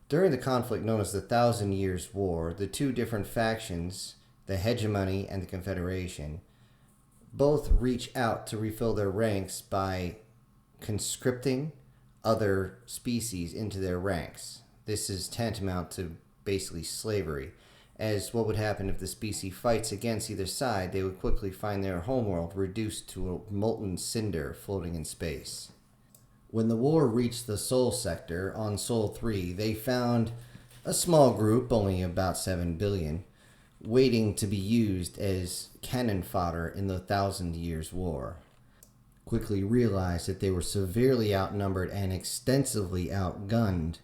During the conflict known as the Thousand Years' War, the two different factions, the hegemony and the confederation, both reach out to refill their ranks by conscripting other species into their ranks. This is tantamount to basically slavery, as what would happen if the species fights against either side, they would quickly find their homeworld reduced to a molten cinder floating in space. When the war reached the Sol sector on Sol 3, they found a small group, only about 7 billion, waiting to be used as cannon fodder in the Thousand Years' War. Quickly realized that they were severely outnumbered and extensively outgunned,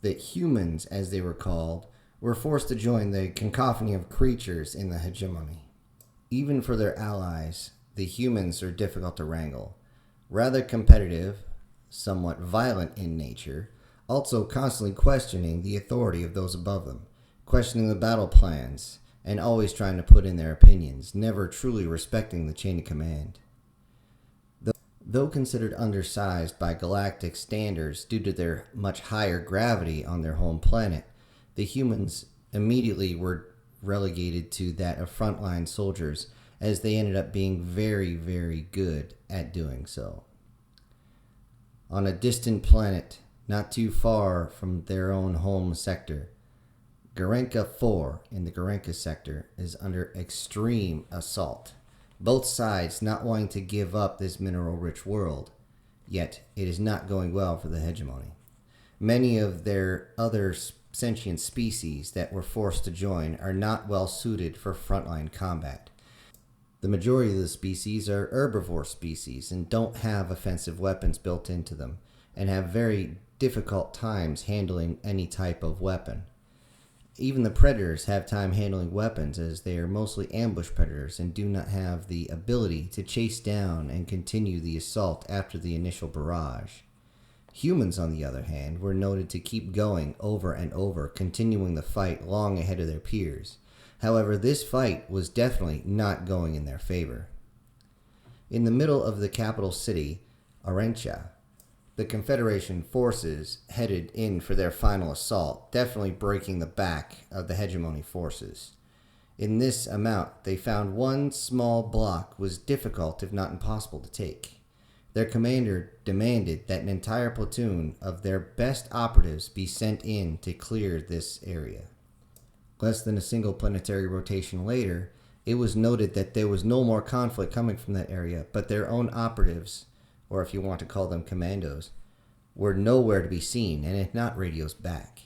that humans, as they were called, were forced to join the cacophony of creatures in the hegemony. Even for their allies, the humans are difficult to wrangle. Rather competitive, somewhat violent in nature, also constantly questioning the authority of those above them, questioning the battle plans, and always trying to put in their opinions, never truly respecting the chain of command. Though considered undersized by galactic standards due to their much higher gravity on their home planet, the humans immediately were relegated to that of frontline soldiers, as they ended up being very, very good at doing so. On a distant planet, not too far from their own home sector, Guerenka IV in the Guerenka sector is under extreme assault, both sides not wanting to give up this mineral-rich world, yet it is not going well for the hegemony. Many of their other sentient species that were forced to join are not well suited for frontline combat. The majority of the species are herbivore species and don't have offensive weapons built into them, and have very difficult times handling any type of weapon. Even the predators have time handling weapons, as they are mostly ambush predators and do not have the ability to chase down and continue the assault after the initial barrage. Humans, on the other hand, were noted to keep going over and over, continuing the fight long ahead of their peers. However, this fight was definitely not going in their favor. In the middle of the capital city, Orencha, the Confederation forces headed in for their final assault, definitely breaking the back of the hegemony forces. In this amount, they found one small block was difficult, if not impossible, to take. Their commander demanded that an entire platoon of their best operatives be sent in to clear this area. Less than a single planetary rotation later, it was noted that there was no more conflict coming from that area, but their own operatives, or if you want to call them commandos, were nowhere to be seen, and if not, radios back.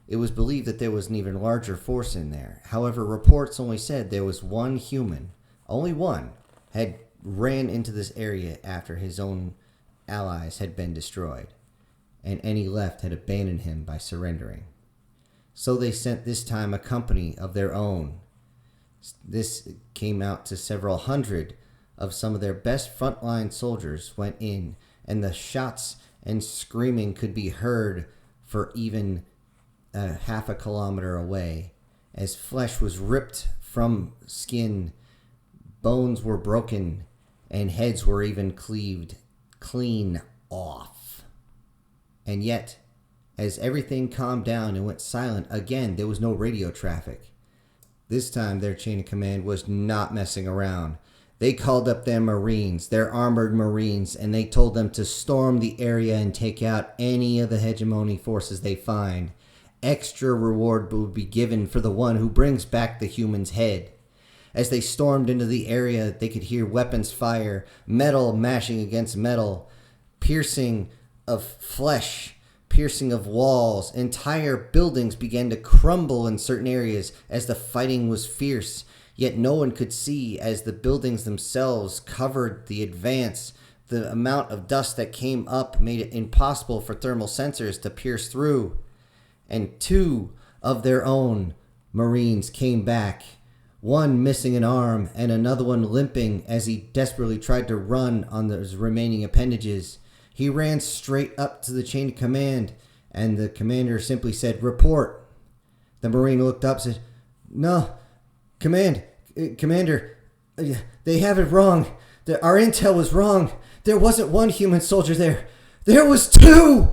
It was believed that there was an even larger force in there. However, reports only said there was one human, only one, had ran into this area after his own allies had been destroyed, and any left had abandoned him by surrendering. So they sent this time a company of their own. This came out to several hundred of some of their best frontline soldiers went in, and the shots and screaming could be heard for even half a kilometer away, as flesh was ripped from skin, bones were broken, and heads were even cleaved clean off. And yet, as everything calmed down and went silent again, there was no radio traffic. This time their chain of command was not messing around. They called up their Marines, their armored Marines, and they told them to storm the area and take out any of the hegemony forces they find. Extra reward would be given for the one who brings back the human's head. As they stormed into the area, they could hear weapons fire, metal mashing against metal, piercing of flesh, piercing of walls. Entire buildings began to crumble in certain areas as the fighting was fierce. Yet no one could see, as the buildings themselves covered the advance. The amount of dust that came up made it impossible for thermal sensors to pierce through. And two of their own Marines came back, one missing an arm and another one limping as he desperately tried to run on those remaining appendages. He ran straight up to the chain of command, and the commander simply said, "Report." The Marine looked up and said, "No, Commander, they have it wrong. Our intel was wrong. There wasn't one human soldier there. There was two!"